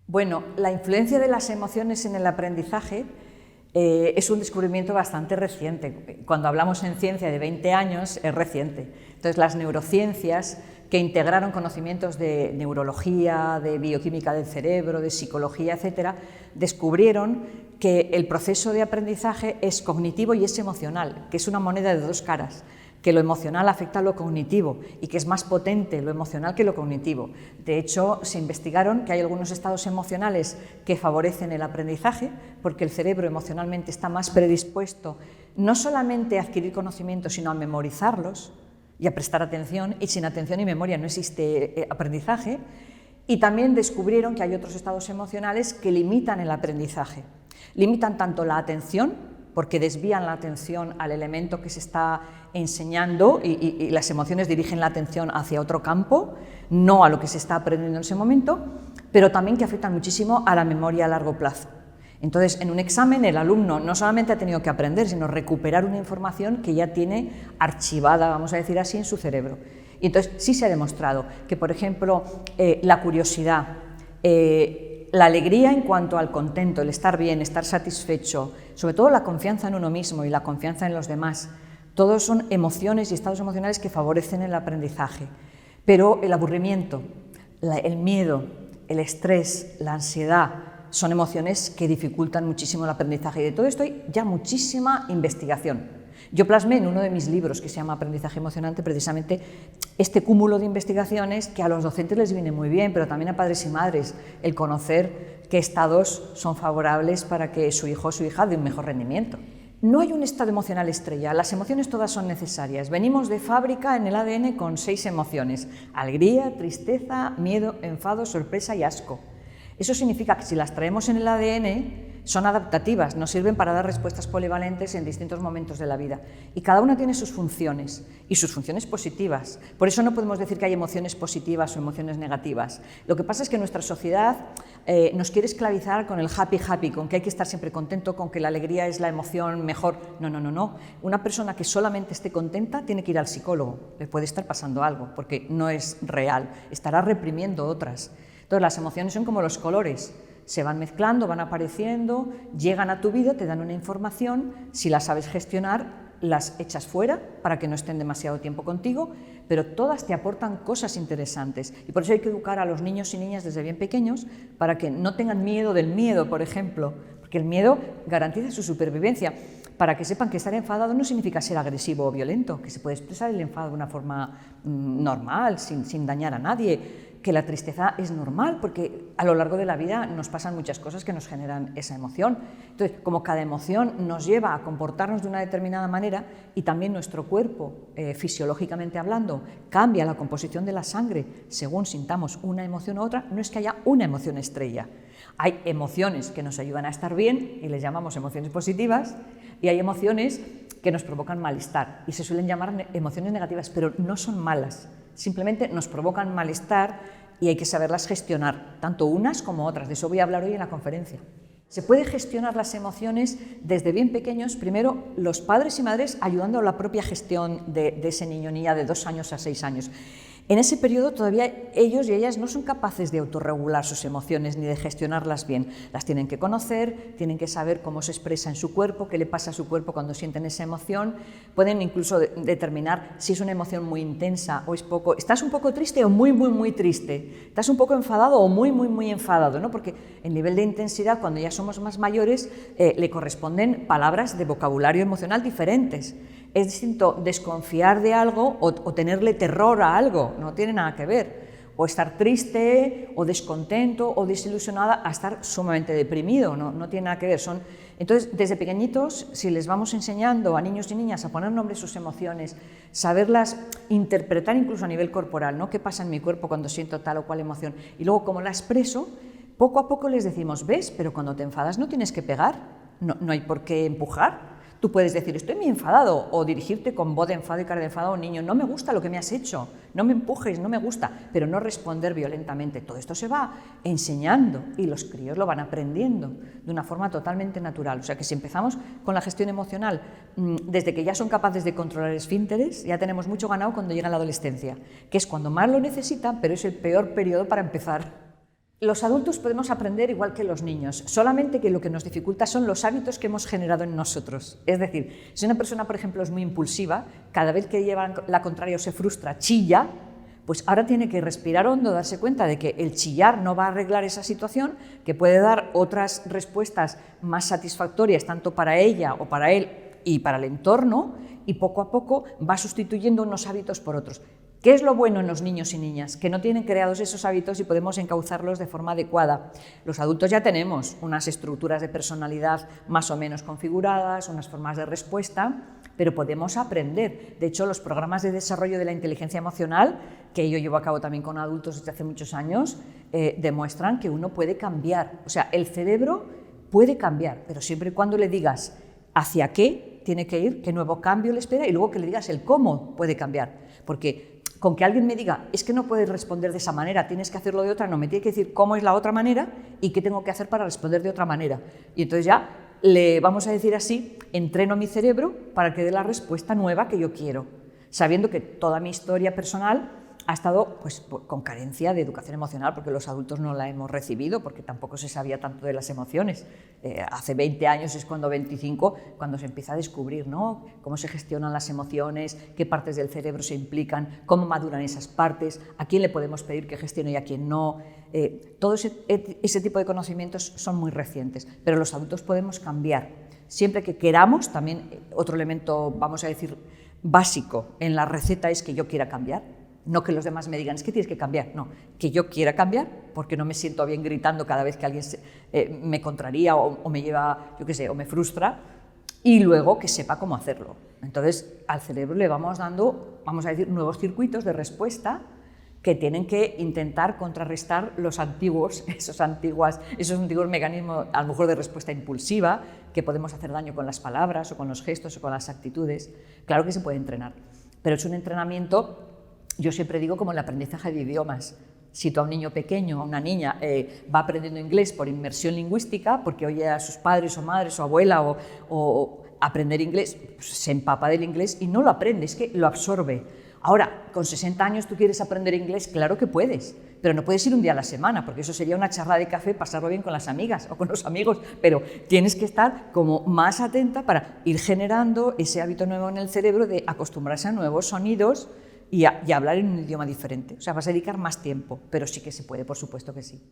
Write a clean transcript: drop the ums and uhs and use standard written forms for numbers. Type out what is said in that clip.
Bueno, la influencia de las emociones en el aprendizaje es un descubrimiento bastante reciente. Cuando hablamos en ciencia de 20 años, es reciente. Entonces, las neurociencias, que integraron conocimientos de neurología, de bioquímica del cerebro, de psicología, etcétera, descubrieron que el proceso de aprendizaje es cognitivo y es emocional, que es una moneda de dos caras, que lo emocional afecta a lo cognitivo y que es más potente lo emocional que lo cognitivo. De hecho, se investigaron que hay algunos estados emocionales que favorecen el aprendizaje, porque el cerebro emocionalmente está más predispuesto no solamente a adquirir conocimientos, sino a memorizarlos y a prestar atención, y sin atención y memoria no existe aprendizaje. Y también descubrieron que hay otros estados emocionales que limitan el aprendizaje. Limitan tanto la atención, porque desvían la atención al elemento que se está enseñando y las emociones dirigen la atención hacia otro campo, no a lo que se está aprendiendo en ese momento, pero también que afectan muchísimo a la memoria a largo plazo. Entonces, en un examen el alumno no solamente ha tenido que aprender, sino recuperar una información que ya tiene archivada, vamos a decir así, en su cerebro. Y entonces sí se ha demostrado que, por ejemplo, la curiosidad, la alegría en cuanto al contento, el estar bien, estar satisfecho, sobre todo la confianza en uno mismo y la confianza en los demás, todos son emociones y estados emocionales que favorecen el aprendizaje. Pero el aburrimiento, el miedo, el estrés, la ansiedad, son emociones que dificultan muchísimo el aprendizaje, y de todo esto hay ya muchísima investigación. Yo plasmé en uno de mis libros, que se llama Aprendizaje Emocionante, precisamente este cúmulo de investigaciones que a los docentes les viene muy bien, pero también a padres y madres, el conocer qué estados son favorables para que su hijo o su hija dé un mejor rendimiento. No hay un estado emocional estrella, las emociones todas son necesarias. Venimos de fábrica en el ADN con 6 emociones: alegría, tristeza, miedo, enfado, sorpresa y asco. Eso significa que si las traemos en el ADN, son adaptativas, nos sirven para dar respuestas polivalentes en distintos momentos de la vida. Y cada una tiene sus funciones, y sus funciones positivas. Por eso no podemos decir que hay emociones positivas o emociones negativas. Lo que pasa es que nuestra sociedad nos quiere esclavizar con el happy, con que hay que estar siempre contento, con que la alegría es la emoción mejor. No. Una persona que solamente esté contenta tiene que ir al psicólogo. Le puede estar pasando algo, porque no es real. Estará reprimiendo otras. Entonces, las emociones son como los colores, se van mezclando, van apareciendo, llegan a tu vida, te dan una información, si la sabes gestionar, las echas fuera para que no estén demasiado tiempo contigo, pero todas te aportan cosas interesantes. Y por eso hay que educar a los niños y niñas desde bien pequeños para que no tengan miedo del miedo, por ejemplo, porque el miedo garantiza su supervivencia, para que sepan que estar enfadado no significa ser agresivo o violento, que se puede expresar el enfado de una forma normal, sin dañar a nadie, que la tristeza es normal, porque a lo largo de la vida nos pasan muchas cosas que nos generan esa emoción. Entonces, como cada emoción nos lleva a comportarnos de una determinada manera y también nuestro cuerpo, fisiológicamente hablando, cambia la composición de la sangre según sintamos una emoción u otra, no es que haya una emoción estrella. Hay emociones que nos ayudan a estar bien y les llamamos emociones positivas, y hay emociones que nos provocan malestar y se suelen llamar emociones negativas, pero no son malas, simplemente nos provocan malestar y hay que saberlas gestionar, tanto unas como otras. De eso voy a hablar hoy en la conferencia. Se puede gestionar las emociones desde bien pequeños, primero los padres y madres ayudando a la propia gestión de ese niño o niña de 2 años a 6 años. En ese periodo todavía ellos y ellas no son capaces de autorregular sus emociones ni de gestionarlas bien. Las tienen que conocer, tienen que saber cómo se expresa en su cuerpo, qué le pasa a su cuerpo cuando sienten esa emoción. Pueden incluso determinar si es una emoción muy intensa o es poco. ¿Estás un poco triste o muy triste? ¿Estás un poco enfadado o muy enfadado? ¿No? Porque el nivel de intensidad, cuando ya somos más mayores, le corresponden palabras de vocabulario emocional diferentes. Es distinto desconfiar de algo o tenerle terror a algo, no tiene nada que ver. O estar triste, o descontento, o desilusionada, a estar sumamente deprimido, no tiene nada que ver. Entonces, desde pequeñitos, si les vamos enseñando a niños y niñas a poner nombre a sus emociones, saberlas interpretar incluso a nivel corporal, ¿no? ¿Qué pasa en mi cuerpo cuando siento tal o cual emoción? Y luego, cómo la expreso, poco a poco les decimos, ¿ves? Pero cuando te enfadas no tienes que pegar, no hay por qué empujar. Tú puedes decir, estoy muy enfadado, o dirigirte con voz de enfado y cara de enfado a un niño, no me gusta lo que me has hecho, no me empujes, no me gusta, pero no responder violentamente. Todo esto se va enseñando y los críos lo van aprendiendo de una forma totalmente natural. O sea que si empezamos con la gestión emocional desde que ya son capaces de controlar esfínteres, ya tenemos mucho ganado cuando llega la adolescencia, que es cuando más lo necesitan, pero es el peor periodo para empezar. Los adultos podemos aprender igual que los niños, solamente que lo que nos dificulta son los hábitos que hemos generado en nosotros. Es decir, si una persona, por ejemplo, es muy impulsiva, cada vez que lleva la contraria o se frustra, chilla, pues ahora tiene que respirar hondo, darse cuenta de que el chillar no va a arreglar esa situación, que puede dar otras respuestas más satisfactorias, tanto para ella o para él y para el entorno, y poco a poco va sustituyendo unos hábitos por otros. ¿Qué es lo bueno en los niños y niñas? Que no tienen creados esos hábitos y podemos encauzarlos de forma adecuada. Los adultos ya tenemos unas estructuras de personalidad más o menos configuradas, unas formas de respuesta, pero podemos aprender. De hecho, los programas de desarrollo de la inteligencia emocional, que yo llevo a cabo también con adultos desde hace muchos años, demuestran que uno puede cambiar. O sea, el cerebro puede cambiar, pero siempre y cuando le digas hacia qué tiene que ir, qué nuevo cambio le espera, y luego que le digas el cómo puede cambiar. Porque con que alguien me diga, es que no puedes responder de esa manera, tienes que hacerlo de otra, no, me tiene que decir cómo es la otra manera y qué tengo que hacer para responder de otra manera. Y entonces ya le vamos a decir así, entreno mi cerebro para que dé la respuesta nueva que yo quiero, sabiendo que toda mi historia personal ha estado pues, con carencia de educación emocional, porque los adultos no la hemos recibido, porque tampoco se sabía tanto de las emociones. Hace 20 años es cuando 25, cuando se empieza a descubrir, ¿no?, cómo se gestionan las emociones, qué partes del cerebro se implican, cómo maduran esas partes, a quién le podemos pedir que gestione y a quién no. Todo ese tipo de conocimientos son muy recientes, pero los adultos podemos cambiar. Siempre que queramos, también otro elemento, vamos a decir, básico en la receta es que yo quiera cambiar. No que los demás me digan, es que tienes que cambiar, no, que yo quiera cambiar, porque no me siento bien gritando cada vez que alguien me contraría o me lleva, yo qué sé, o me frustra, y luego que sepa cómo hacerlo. Entonces, al cerebro le vamos dando, vamos a decir, nuevos circuitos de respuesta que tienen que intentar contrarrestar los antiguos, esos antiguos mecanismos, a lo mejor de respuesta impulsiva, que podemos hacer daño con las palabras o con los gestos o con las actitudes. Claro que se puede entrenar, pero es un entrenamiento. Yo siempre digo como el aprendizaje de idiomas. Si tú a un niño pequeño, a una niña, va aprendiendo inglés por inmersión lingüística, porque oye a sus padres o madres o abuela o aprender inglés, pues se empapa del inglés y no lo aprende, es que lo absorbe. Ahora, con 60 años tú quieres aprender inglés, claro que puedes, pero no puedes ir un día a la semana, porque eso sería una charla de café, pasarlo bien con las amigas o con los amigos, pero tienes que estar como más atenta para ir generando ese hábito nuevo en el cerebro de acostumbrarse a nuevos sonidos y hablar en un idioma diferente. O sea, vas a dedicar más tiempo, pero sí que se puede, por supuesto que sí.